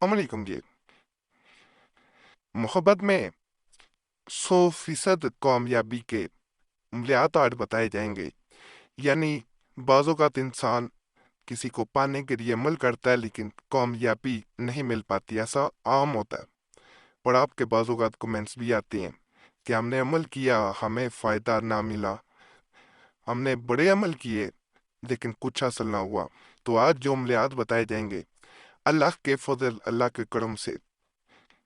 علیکم جی۔ محبت میں 100% کامیابی کے عملیات آج بتائے جائیں گے۔ یعنی بعض اوقات انسان کسی کو پانے کے لیے عمل کرتا ہے لیکن کامیابی نہیں مل پاتی، ایسا عام ہوتا ہے۔ اور آپ کے بعض اوقات کومنٹس بھی آتے ہیں کہ ہم نے عمل کیا، ہمیں فائدہ نہ ملا، ہم نے بڑے عمل کیے لیکن کچھ حاصل نہ ہوا۔ تو آج جو عملیات بتائے جائیں گے اللہ کے فضل، اللہ کے کرم سے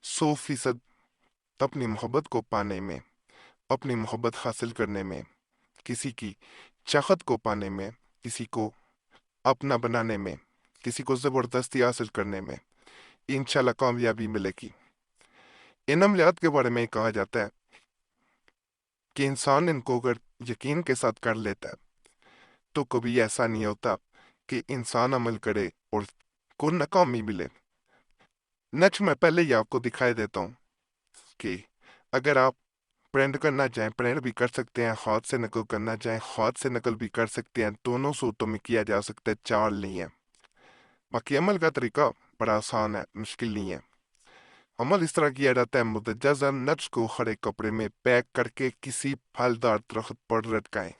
100% اپنی محبت کو پانے میں، اپنی محبت حاصل کرنے میں، کسی کی چاہت کو پانے میں، کسی کو اپنا بنانے میں، کسی کو زبردستی حاصل کرنے میں انشاءاللہ کامیابی ملے گی۔ ان عملیات کے بارے میں کہا جاتا ہے کہ انسان ان کو اگر یقین کے ساتھ کر لیتا ہے تو کبھی ایسا نہیں ہوتا کہ انسان عمل کرے اور کو ناکامی ملے۔ نیکسٹ میں پہلے ہی آپ کو دکھائی دیتا ہوں کہ اگر آپ پرنٹ کرنا چاہیں پرنٹ بھی کر سکتے ہیں، ہاتھ سے نقل کرنا چاہیں ہاتھ سے نقل بھی کر سکتے ہیں، دونوں صورتوں میں کیا جا سکتا ہے، چال نہیں ہے۔ باقی عمل کا طریقہ بڑا آسان ہے، مشکل نہیں ہے۔ عمل اس طرح کیا جاتا ہے، متجزہ نٹس کو ہرے کپڑے میں پیک کر کے کسی پھلدار درخت پر لٹکائیں،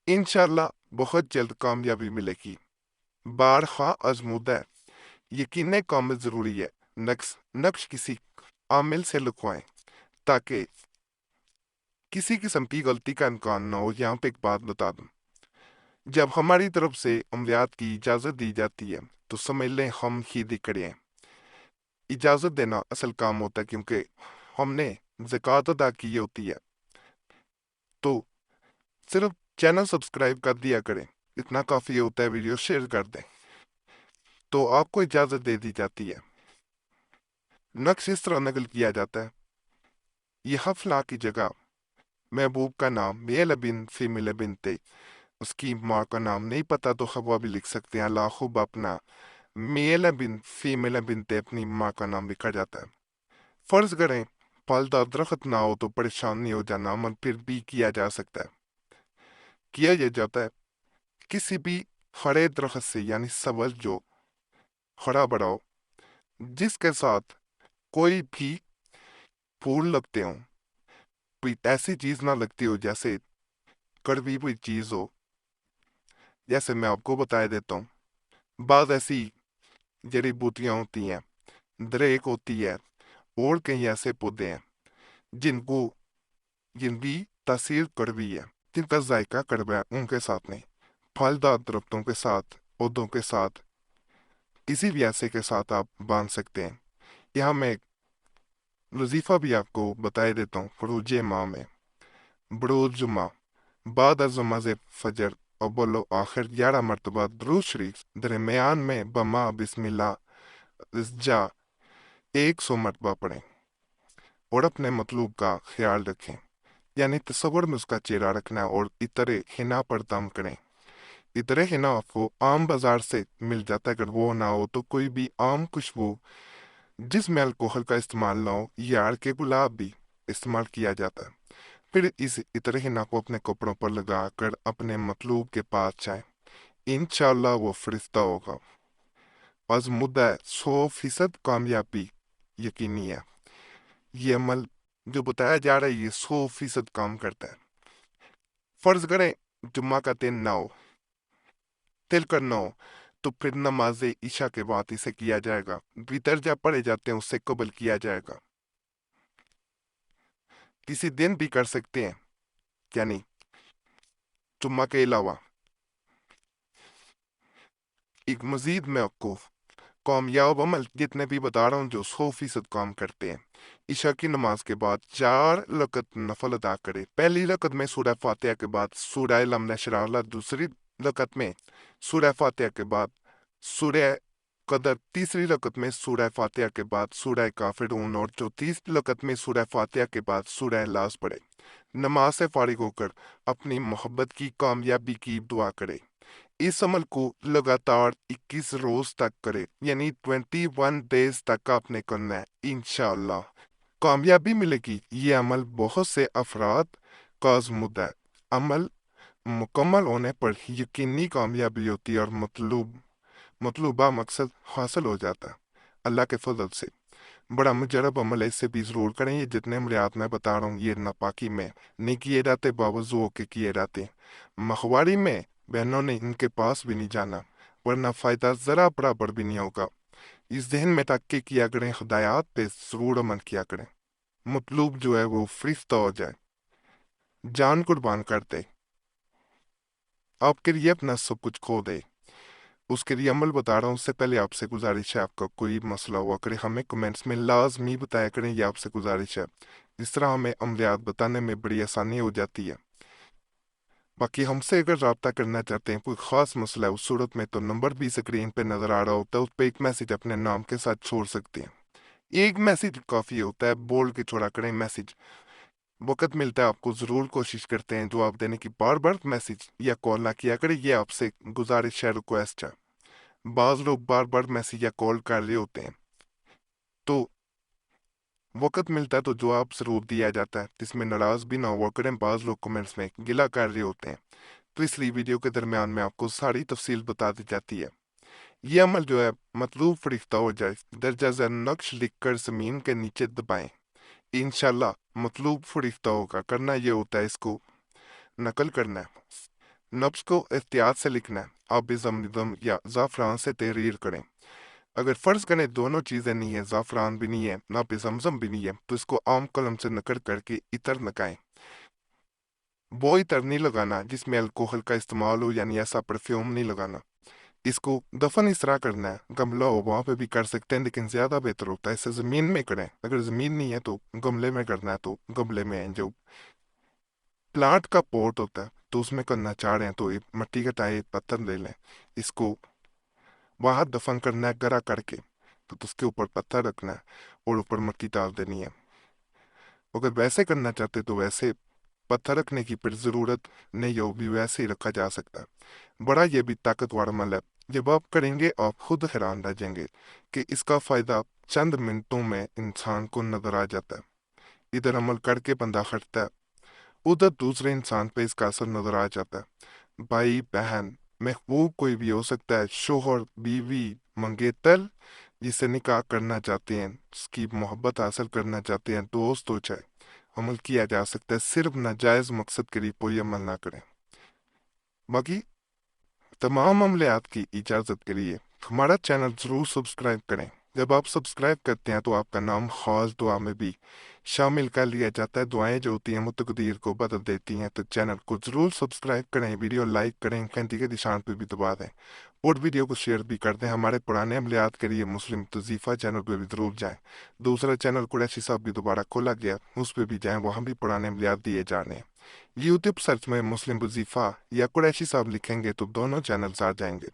انشاءاللہ بہت جلد کامیابی ملے گی۔ بارہا آزمودہ یقین کامل ضروری ہے، نقش کسی عامل سے لکھوائیں تاکہ کسی قسم کی غلطی کا امکان نہ ہو۔ یہاں پہ ایک بات بتا دوں، جب ہماری طرف سے عملیات کی اجازت دی جاتی ہے تو سمجھ لیں ہم ہی دکڑے ہیں۔ اجازت دینا اصل کام ہوتا ہے کیونکہ ہم نے زکوٰۃ ادا کی ہوتی ہے، تو صرف چینل سبسکرائب کر دیا کریں، اتنا کافی ہوتا ہے، ویڈیو شیئر کر دیں تو آپ کو اجازت دے دی جاتی ہے۔ نقش اس طرح نقل کیا جاتا ہے، یہ حفلہ کی جگہ محبوب کا نام میل بن فیمیل بنتے، اس کی ماں کا نام نہیں پتا تو ہوا بھی لکھ سکتے ہیں، اللہ خوب اپنا میل بن فیمیل بنتے اپنی ماں کا نام لکھا جاتا ہے۔ فرض کریں پھلدار درخت نہ ہو تو پریشان نہیں ہو جانا، عمل پھر بھی کیا جا سکتا ہے۔ کیا یہ جاتا ہے کسی بھی ہرے درخت سے، یعنی سبز جو ہرا بھرا ہو، جس کے ساتھ کوئی بھی پھول لگتے ہوں، کوئی ایسی چیز نہ لگتی ہو جیسے کڑوی ہوئی چیز ہو۔ جیسے میں آپ کو بتا دیتا ہوں، بعض ایسی جڑی بوٹیاں ہوتی ہیں، دریک ہوتی ہے اور کئی ایسے پودے ہیں جن کی تاثیر کڑوی ہے، جن کا ذائقہ کڑوا ہے، ان کے ساتھ نہیں۔ پھلدار درختوں کے ساتھ، پودوں کے ساتھ، کسی بھی ایسے کے ساتھ آپ باندھ سکتے ہیں۔ یہاں میں ایک وظیفہ بھی آپ کو بتائے دیتا ہوں، فروج ماہ میں بروز جمعہ بعد از نماز فجر اول و آخر 11 مرتبہ درود شریف، درمیان میں بما بسم اللہ جا 100 مرتبہ پڑھیں اور اپنے مطلوب کا خیال رکھیں، یعنی تصور میں اس کا چہرہ رکھنا ہے، اور عطر حنا پر دم کریں۔ عطر حنا آپ کو عام بازار سے مل جاتا ہے، اگر وہ نہ ہو تو کوئی بھی عام خوشبو جس میں الکوہل کا استعمال نہ ہو، یار کے گلاب بھی استعمال کیا جاتا ہے۔ پھر اس عطر حنا کو اپنے کپڑوں پر لگا کر اپنے مطلوب کے پاس جائیں، انشاءاللہ وہ فرشتہ ہوگا۔ آزمودہ 100% کامیابی یقینی ہے۔ یہ عمل جو بتایا جا رہا ہے یہ 100% کام کرتا ہے۔ فرض کریں جمعہ کا دن نہ ہو، تل کر نہ ہو، تو پھر نماز عشاء کے بعد اسے کیا جائے گا، وتر جب پڑھے جاتے ہیں اس سے قبل کیا جائے گا۔ کسی دن بھی کر سکتے ہیں، یعنی جمعہ کے علاوہ۔ ایک مزید میں آپ کو کامیاب عمل جتنے بھی بتا رہا ہوں جو 100% کام کرتے ہیں، عشاء کی نماز کے بعد 4 رکعت نفل ادا کرے۔ پہلی رکعت میں سورہ فاتحہ کے بعد سورہ الم نشرح اللہ، دوسری رکعت میں سورہ فاتحہ کے بعد سورہ قدر، تیسری رکعت میں سورہ فاتحہ کے بعد سورہ کافرون، اور چوتھی رکعت میں سورہ فاتحہ کے بعد سورہ اخلاص پڑھے۔ نماز سے فارغ ہو کر اپنی محبت کی کامیابی کی دعا کرے۔ اس عمل کو لگاتار 21 روز تک کرے، یعنی 21 ڈیز تک آپ نے کرنا ہے، انشاءاللہ کامیابی ملے گی۔ یہ عمل بہت سے افراد کا آزمودہ ہے، عمل مکمل ہونے پر یقینی کامیابی ہوتی ہے اور مطلوبہ مقصد حاصل ہو جاتا ہے۔ اللہ کے فضل سے بڑا مجرب عمل ہے، اس سے بھی ضرور کریں۔ یہ جتنے عملیات میں بتا رہا ہوں یہ ناپاکی میں نہیں کیے جاتے، باوضو ہو کے کیے جاتے۔ مخواری میں بہنوں نے ان کے پاس بھی نہیں جانا، ورنہ فائدہ ذرا برابر بھی نہیں ہوگا۔ اس ذہن میں تک کیا کریں، ہدایات پہ ضرور عمل کیا کریں۔ مطلوب جو ہے وہ فرشتہ ہو جائے، جان قربان کر دے، آپ کے لیے اپنا سب کچھ کھو دے، اس کے لیے عمل بتا رہا ہوں۔ اس سے پہلے آپ سے گزارش ہے، آپ کا کوئی مسئلہ ہوا کرے ہمیں کمنٹس میں لازمی بتایا کریں، یہ آپ سے گزارش ہے۔ اس طرح ہمیں عملیات بتانے میں بڑی آسانی ہو جاتی ہے۔ باقی ہم سے اگر رابطہ کرنا چاہتے ہیں، کوئی خاص مسئلہ ہے، اس صورت میں تو نمبر بھی اسکرین پہ نظر آ رہا ہوتا ہے، اس پہ ایک میسج اپنے نام کے ساتھ چھوڑ سکتے ہیں۔ ایک میسج کافی ہوتا ہے، بول کے چھوڑا کریں میسج۔ وقت ملتا ہے آپ کو ضرور کوشش کرتے ہیں جواب دینے کی، بار بار میسج یا کال نہ کیا کریں، یہ آپ سے گزارش ہے، ریکویسٹ ہے۔ بعض لوگ بار بار میسج یا کال کر رہے ہوتے ہیں، تو وقت ملتا ہے تو جواب ضرور دیا جاتا ہے، اس میں ناراض بھی نہ ہوا کریں۔ بعض لوگ کمنٹس میں گلہ کر رہے ہوتے ہیں، تو اس لیے ویڈیو کے درمیان میں آپ کو ساری تفصیل بتا دی جاتی ہے۔ یہ عمل جو ہے مطلوب فرشتہ ہو جائے، درجہ ذیل نقش لکھ کر زمین کے نیچے دبائیں، انشاءاللہ مطلوب فرشتہ ہوگا۔ کرنا یہ ہوتا ہے، اس کو نقل کرنا ہے، نبض کو احتیاط سے لکھنا ہے، آب زمزم یا زعفران سے تحریر کریں۔ اگر فرض کریں دونوں چیزیں نہیں ہیں، زعفران بھی نہیں ہے، آب زمزم بھی نہیں ہے، تو اس کو عام قلم سے نقل کر کے عطر لگائیں۔ وہ عطر نہیں لگانا جس میں الکوہل کا استعمال ہو، یعنی ایسا پرفیوم نہیں لگانا۔ اس کو دفن اس طرح کرنا ہے، گملہ ہو وہاں پہ بھی کر سکتے ہیں، لیکن زیادہ بہتر ہوتا ہے اسے زمین میں کریں۔ اگر زمین نہیں ہے تو گملے میں کرنا ہے، تو گملے میں جو پلانٹ کا پوٹ ہوتا ہے تو اس میں کرنا چاہ رہے ہیں تو ایک مٹی کا ٹائے پتھر لے لیں، اس کو وہاں دفن کرنا ہے گرا کر کے، تو اس کے اوپر پتھر رکھنا ہے اور اوپر مٹی ڈال دینی ہے۔ اگر ویسے کرنا چاہتے تو ویسے پتھر رکھنے کی پھر ضرورت نہیں ہو، بھی ویسے ہی رکھا جا سکتا ہے۔ بڑا یہ بھی طاقتور عمل ہے، جب آپ کریں گے آپ خود حیران رہ جائیں گے کہ اس کا فائدہ چند منٹوں میں انسان کو نظر آ جاتا ہے۔ ادھر عمل کر کے بندہ ہٹتا ہے، ادھر دوسرے انسان پہ اس کا اثر نظر آ جاتا ہے۔ بھائی بہن محبوب کوئی بھی ہو سکتا ہے، شوہر بیوی منگیتر جسے نکاح کرنا چاہتے ہیں، اس کی محبت حاصل کرنا چاہتے ہیں، دوست ہو چاہے، عمل کیا جا سکتا ہے، صرف ناجائز مقصد کے لیے کوئی عمل نہ کریں۔ باقی تمام عملیات کی اجازت کے لیے ہمارا چینل ضرور سبسکرائب کریں۔ جب آپ سبسکرائب کرتے ہیں تو آپ کا نام خاص دعا میں بھی شامل کر لیا جاتا ہے۔ دعائیں جو ہوتی ہیں وہ تقدیر کو بدل دیتی ہیں، تو چینل کو ضرور سبسکرائب کریں، ویڈیو لائک کریں، گھنٹی کے نشان پہ بھی دبا دیں اور ویڈیو کو شیئر بھی کر دیں۔ ہمارے پرانے عملیات کے لیے مسلم تذیفہ چینل پہ بھی ضرور جائیں۔ دوسرا چینل قریشی صاحب بھی دوبارہ کھولا گیا، اس پہ بھی جائیں، وہاں بھی پرانے عملیات دیے جا رہے ہیں۔ یوٹیوب سرچ میں مسلم وظیفہ یا قریشی صاحب لکھیں گے تو دونوں چینلز آ جائیں گے،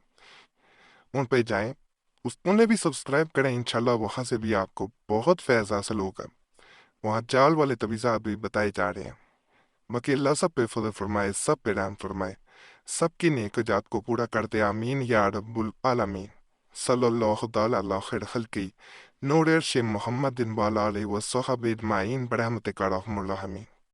ان پہ جائیں، انہیں بھی سبسکرائب کریں، انشاءاللہ وہاں سے بھی آپ کو بہت فیض حاصل ہوگا۔ وہاں جال والے تویزات بھی بتائے جا رہے ہیں۔ باقی اللہ سب پہ فضل فرمائے، سب پہ رحم فرمائے، سب کی نیک جات کو پورا کر دے، آمین یا رب العالمین۔ صلی اللہ تعالی علی خیر خلقی نور عرش محمد والا علیہ وصحبہ اجمعین برحمتک یا ارحم الراحمین۔